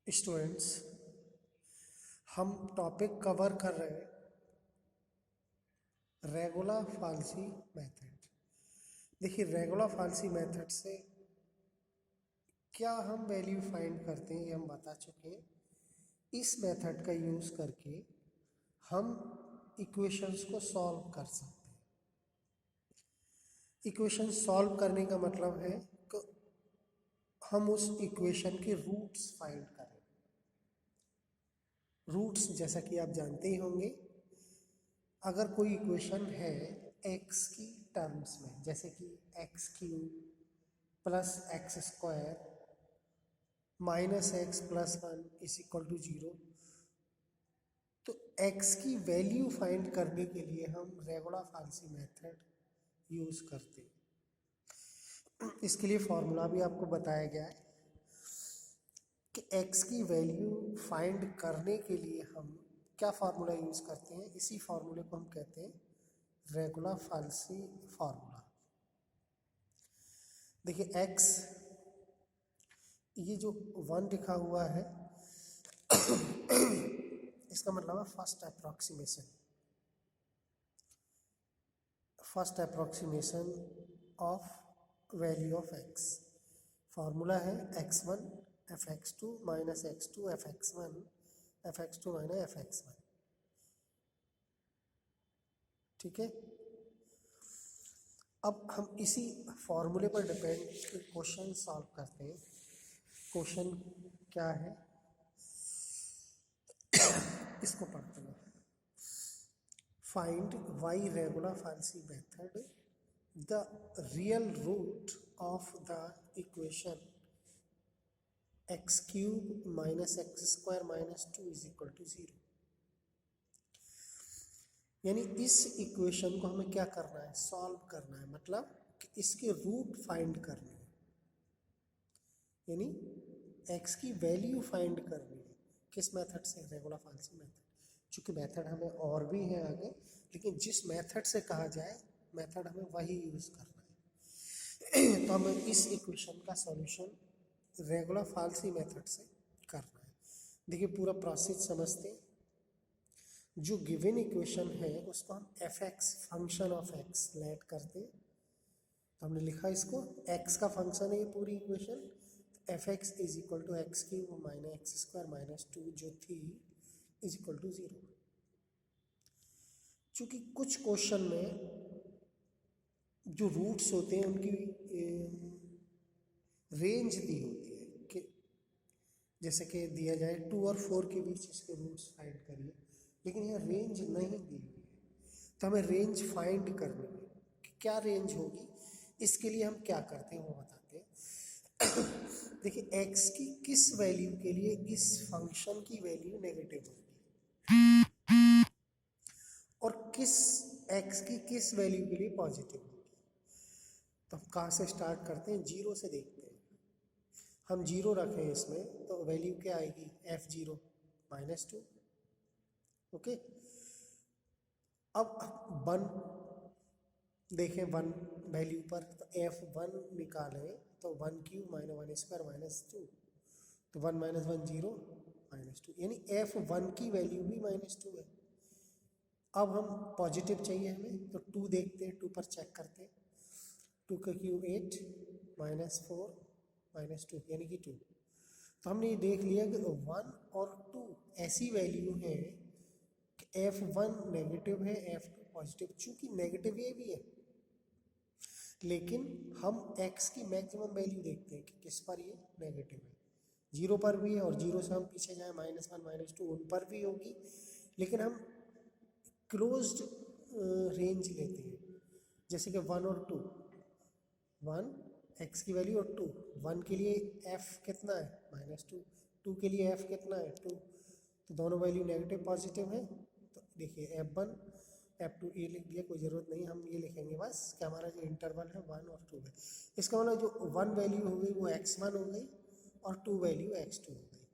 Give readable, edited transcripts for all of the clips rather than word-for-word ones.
Students, हम topic cover कर रहे हैं रेगुलर फाल्सी मेथड। देखिए, रेगुलर फाल्सी मेथड से क्या हम वैल्यू फाइंड करते हैं ये हम बता चुके हैं। इस मेथड का यूज़ करके हम इक्वेशंस को सॉल्व कर सकते हैं। इक्वेशन सॉल्व करने का मतलब है कि हम उस इक्वेशन के रूट्स फाइंड करें। रूट्स जैसा कि आप जानते ही होंगे, अगर कोई इक्वेशन है एक्स की टर्म्स में, जैसे कि x cube plus x square minus x plus one is equal to zero, तो एक्स की वैल्यू फाइंड करने के लिए हम रेगुलर फाल्सी मेथड यूज़ करते हैं। इसके लिए फॉर्मूला भी आपको बताया गया है कि एक्स की वैल्यू फाइंड करने के लिए हम क्या फार्मूला यूज़ करते हैं। इसी फार्मूले को हम कहते हैं रेगुलर फाल्सी फार्मूला। देखिए, एक्स ये जो वन लिखा हुआ है इसका मतलब है first approximation of value of X. Formula है X one F X two minus X two F X one F X two minus F X one. ठीक है, अब हम इसी फॉर्मूले पर डिपेंड क्वेश्चन सॉल्व करते हैं। क्वेश्चन क्या है इसको पढ़ते हैं। Find by regular falsi method the real root of the equation X cube minus x square minus two is equal to zero. यानी इस इक्वेशन को हमें क्या करना है, सॉल्व करना है, मतलब कि इसके रूट फाइंड करने हैं, यानी एक्स की वैल्यू फाइंड करनी है। किस मेथड से? Regular falsi method. चूँकि मेथड हमें और भी है आगे, लेकिन जिस मेथड से कहा जाए मेथड हमें वही यूज़ करना है। तो हमें इस इक्वेशन का सॉल्यूशन रेगुलर फाल्सी मेथड से करना है। देखिए, पूरा प्रोसेस समझते हैं। जो गिवन इक्वेशन है उसको हम f x function of x let करते हैं। तो हमने लिखा इसको एक्स का फंक्शन है ये पूरी equation. F x is equal to x cube minus x square minus two जो थी इज इक्वल टू जीरो। चूँकि कुछ क्वेश्चन में जो रूट्स होते हैं उनकी रेंज दी होती है कि जैसे कि दिया जाए 2 और 4 के बीच इसके रूट्स फाइंड करिए, लेकिन यहाँ रेंज नहीं दी हुई है। तो हमें रेंज फाइंड करनी है कि क्या रेंज होगी। इसके लिए हम क्या करते हैं वो बताते हैं। देखिए, एक्स की किस वैल्यू के लिए इस फंक्शन की वैल्यू नेगेटिव होगी और किस एक्स की किस वैल्यू के लिए पॉजिटिव होगी। तो हम कहाँ से स्टार्ट करते हैं? जीरो से देखते हैं। हम जीरो रखें इसमें तो वैल्यू क्या आएगी? F zero minus two. Okay, अब वन देखें, वन वैल्यू पर तो एफ वन निकालें तो one cube minus one square minus two, तो one minus one zero minus two, यानी एफ वन की वैल्यू भी माइनस टू है। अब हम पॉजिटिव चाहिए हमें, तो टू देखते हैं, टू पर चेक करते हैं। टू का cube eight minus four minus two यानी कि टू। तो हमने ये देख लिया कि वन और टू ऐसी वैल्यू है कि एफ वन नेगेटिव है, एफ टू पॉजिटिव। चूँकि नेगेटिव ये भी है, लेकिन हम x की मैक्सिमम वैल्यू देखते हैं कि किस पर ये नेगेटिव है। जीरो पर भी है और जीरो से हम पीछे जाए माइनस वन माइनस टू उन पर भी होगी, लेकिन हम क्लोज्ड रेंज लेते हैं। जैसे कि वन और टू, वन एक्स की वैल्यू और टू, वन के लिए एफ कितना है? माइनस टू, टू के लिए एफ कितना है? टू। तो दोनों वैल्यू नेगेटिव पॉजिटिव है। तो देखिए एफ वन एफ टू ये लिख दिया, कोई ज़रूरत नहीं, हम ये लिखेंगे बस कि हमारा जो इंटरवल है वन और टू है। इसका मतलब जो वन वैल्यू हो गई वो एक्स वन हो गई और टू वैल्यू एक्स टू हो गई।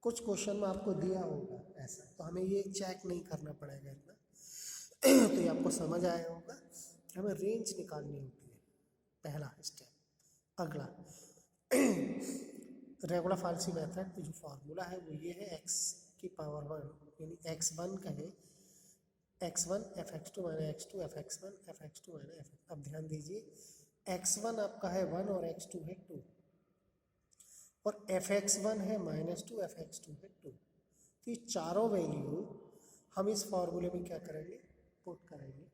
कुछ क्वेश्चन में आपको दिया होगा ऐसा, तो हमें ये चेक नहीं करना पड़ेगा इतना। तो ये आपको समझ आया होगा कि हमें रेंज निकालनी होती है, पहला स्टेप। अगला रेगुलर फाल्सी मेथड जो फार्मूला है वो ये है x की पावर 1 यानी x1 कहे x1 f(x2 - x2 f(x1 f(x2 - f)। अब ध्यान दीजिए x1 आपका है 1 और x2 है 2 और fx1 है -2 fx2 है 2। तो ये चारों वैल्यू हम इस फॉर्मूले में क्या करेंगे, पुट करेंगे।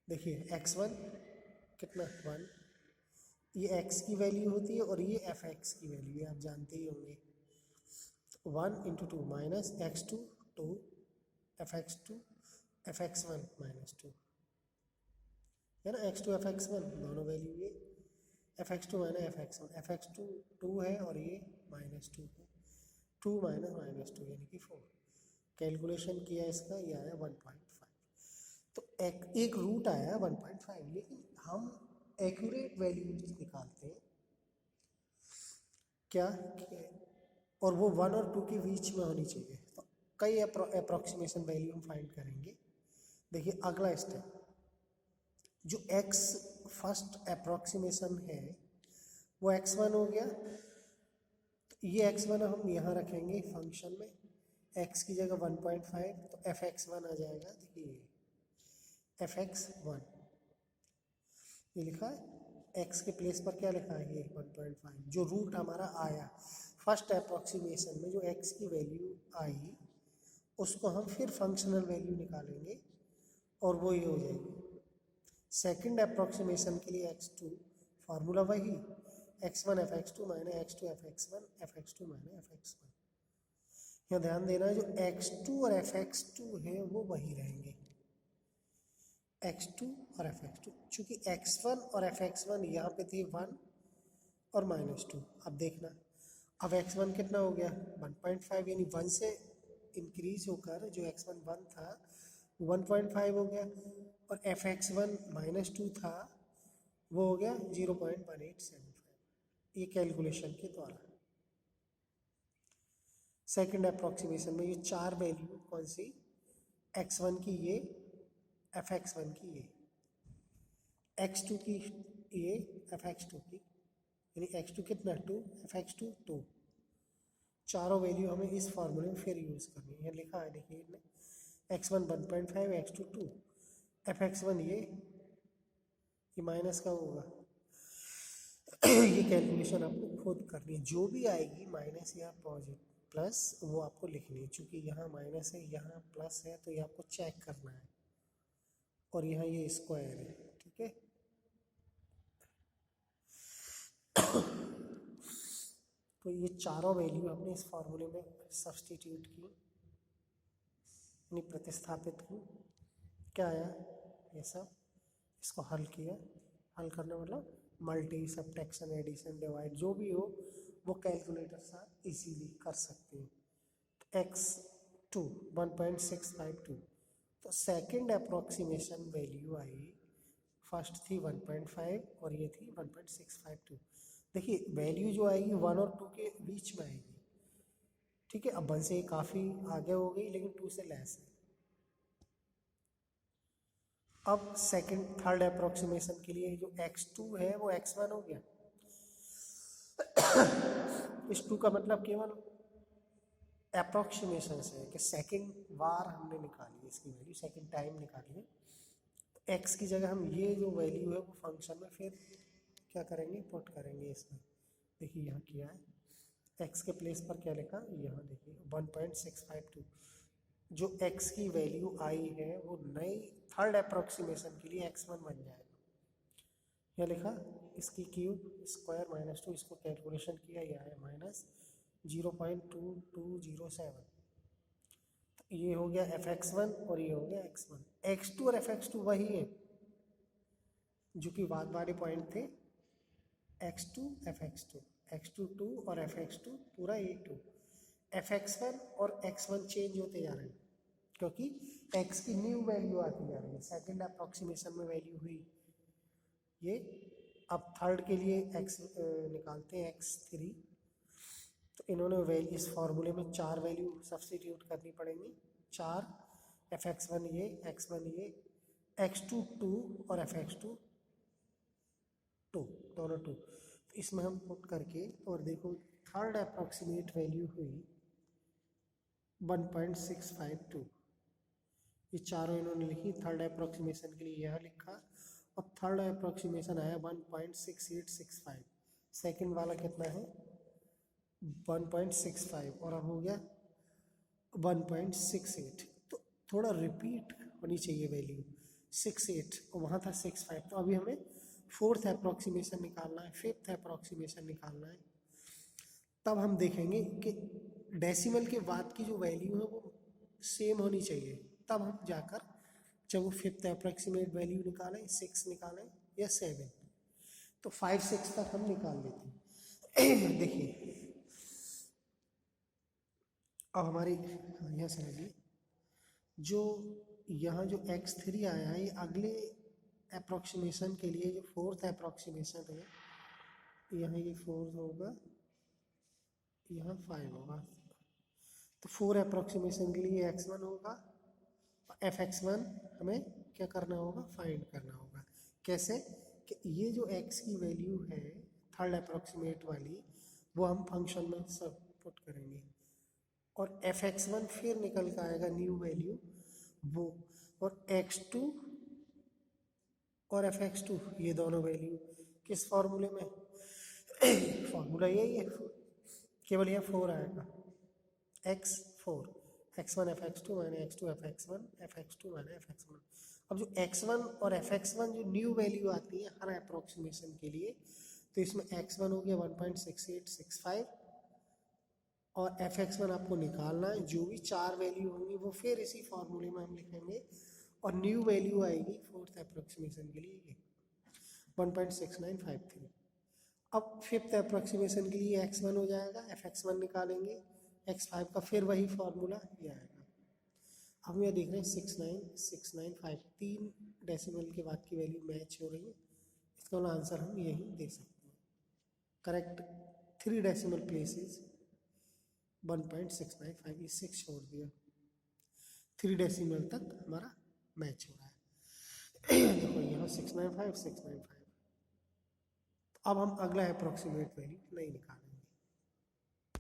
देखिए x1 कितना 1, ये x की वैल्यू होती है और ये fx की वैल्यू है, आप जानते ही होंगे। 1 × 2 माइनस x2 2 fx2 fx1 -2 है ना, x2 fx1 दोनों वैल्यू ये fx2 - fx1 fx2 2 है और ये -2 है, 2 - -2 यानी कि 4। कैलकुलेशन किया इसका, ये आया 1.5। तो एक रूट आया 1.5, लेकिन हम एक्यूरेट वैल्यू निकालते हैं क्या, और वो 1 और 2 के बीच में होनी चाहिए। तो कई अप्रॉक्सीमेशन वैल्यू हम फाइंड करेंगे। देखिए अगला स्टेप, जो x फर्स्ट अप्रॉक्सीमेशन है वो x1 हो गया। तो ये x1 हम यहाँ रखेंगे फंक्शन में, x की जगह 1.5 तो fx1 आ जाएगा। देखिए fx1 ये लिखा है, x के प्लेस पर क्या लिखा है, ये 1.5 जो रूट हमारा आया फर्स्ट अप्रॉक्सीमेशन में, जो x की वैल्यू आई उसको हम फिर फंक्शनल वैल्यू निकालेंगे और वो ये हो जाएगी। सेकंड अप्रॉक्सीमेशन के लिए x2 फार्मूला वही, x1 fx2 - x2 fx1 fx2 - fx1। यहाँ ध्यान देना है, जो x2 और fx2 है वो वही रहेंगे, x2 और fx2, चूँकि x1 और fx1 यहाँ पे थे 1 और -2। अब देखना, अब x1 कितना हो गया 1.5, यानी 1 से इंक्रीज होकर जो x1 1 था 1.5 हो गया, और fx1 -2 था वो हो गया 0.1875। ये कैलकुलेशन के द्वारा सेकंड अप्रॉक्सीमेशन में ये चार वैल्यू कौन सी, x1 की ये, fx1 की ये, x2 की ये, fx2 की, यानी x2 कितना 2 fx2 2। चारों वैल्यू हमें इस फॉर्मूले में फिर यूज़ करनी है। लिखा है देखिए इसमें x1 1.5 x2 2 fx1 ये माइनस का होगा। ये कैलकुलेशन आपको खुद करनी है, जो भी आएगी माइनस या पॉजिटिव प्लस वो आपको लिखनी है। चूँकि यहाँ माइनस है यहाँ प्लस है तो ये आपको चेक करना है, और यहाँ ये स्क्वायर है, ठीक है। तो ये चारों वैल्यू हमने इस फॉर्मूले में सब्स्टिट्यूट की, यानी प्रतिस्थापित की। क्या आया, ये सब इसको हल किया। हल करना मतलब मल्टी, सब्ट्रैक्शन, एडिशन, डिवाइड जो भी हो वो कैलकुलेटर साथ इजीली कर सकते हैं। तो x2 1.652, तो सेकंड अप्रॉक्सीमेशन वैल्यू आई, फर्स्ट थी 1.5 और ये थी 1.652। देखिए वैल्यू जो आएगी 1 और 2 के बीच में आएगी, ठीक है। अब 1 से काफ़ी आगे हो गई लेकिन 2 से लेस है। अब सेकंड थर्ड अप्रॉक्सीमेशन के लिए जो x2 है वो x1 हो गया। इस 2 का मतलब केवल अप्रॉक्सीमेशन से है कि सेकंड बार हमने निकाली है इसकी वैल्यू, सेकंड टाइम निकाली है। तो x की जगह हम ये जो वैल्यू है वो फंक्शन में फिर क्या करेंगे, पुट करेंगे इसमें। देखिए यहाँ किया है, x के प्लेस पर क्या लिखा, यहाँ देखिए 1.652। जो x की वैल्यू आई है वो नई थर्ड अप्रॉक्सीमेशन के लिए x1 बन जाएगा। यह लिखा, इसकी क्यूब स्क्वायर -2, इसको कैलकुलेशन किया, यह है -0.2207। तो ये हो गया fx1 और ये हो गया x1। x2 और fx2 वही है जो कि बाद वाले पॉइंट थे, x2 fx2 x2 2 और fx2 पूरा ये 2। fx1 और x1 चेंज होते जा रहे हैं क्योंकि x की न्यू वैल्यू आती जा रही है। सेकंड अप्रॉक्सीमेशन में वैल्यू हुई ये, अब थर्ड के लिए x निकालते हैं x3। तो इन्होंने वैल्यू इस फॉर्मूले में चार वैल्यू सब्स्टिट्यूट करनी पड़ेंगी, 4 fx1 ये, x1 ये, x2 2 और fx2 2, दोनों 2। इसमें हम पुट करके और देखो थर्ड अप्रॉक्सीमेट वैल्यू हुई 1.652। ये चारों इन्होंने लिखी, थर्ड अप्रॉक्सीमेशन के लिए यह लिखा और थर्ड अप्रॉक्सीमेशन आया 1.6865। सेकंड वाला कितना है 1.65 और अब हो गया 1.68। तो थोड़ा रिपीट होनी चाहिए वैल्यू 68 और वहाँ था 65। तो अभी हमें फोर्थ अप्रॉक्सीमेशन निकालना है, फिफ्थ अप्रॉक्सीमेशन निकालना है। तब हम देखेंगे कि डेसिमल के बाद की जो वैल्यू है वो सेम होनी चाहिए। तब हम जाकर जब वो फिफ्थ अप्रॉक्सीमेट वैल्यू निकालें 6 निकालें या 7, तो 5 6 तक हम निकाल लेते हैं। देखिए अब हमारी यहाँ समझिए, जो यहाँ जो x3 आया है ये अगले अप्रॉक्सीमेशन के लिए जो फोर्थ अप्रॉक्सीमेशन है, यहाँ ये 4 होगा, यहाँ 5 होगा। तो 4 अप्रॉक्सीमेशन के लिए x1 होगा, fx1 हमें क्या करना होगा, फाइंड करना होगा। कैसे कि ये जो x की वैल्यू है थर्ड अप्रॉक्सीमेट वाली वो हम फंक्शन में सब पुट करेंगे और fx1 फिर निकल कर आएगा न्यू वैल्यू वो, और x2 और fx2 ये दोनों वैल्यू किस फॉर्मूले में फॉर्मूला यही है, केवल यह 4 आएगा x4 x1 fx2 minus x2 fx1 fx2 minus fx1। अब जो x1 और fx1 जो न्यू वैल्यू आती है हर अप्रोक्सीमेशन के लिए, तो इसमें x1 हो गया 1.6865 और fx1 आपको निकालना है। जो भी चार वैल्यू होंगी वो फिर इसी फॉर्मूले में हम लिखेंगे और न्यू वैल्यू आएगी फोर्थ अप्रोक्सीमेशन के लिए ये 1.6953। अब फिफ्थ अप्रोक्सीमेशन के लिए x1 हो जाएगा, fx1 निकालेंगे, x5 का फिर वही फॉर्मूला ये आएगा। अब हम यह देख रहे हैं 69695, 3 डेसिमल के बाद की वैल्यू मैच हो रही है। इसका आंसर हम यही दे सकते हैं। करेक्ट 3 डेसिमल प्लेसेस 1.695, ये 6 छोड़ दिया, 3 डेसिमल तक हमारा मैच हो रहा है। देखो यहाँ 695 695। अब हम अगला अप्रोक्सीमेट वैल्यू नहीं निकालेंगे।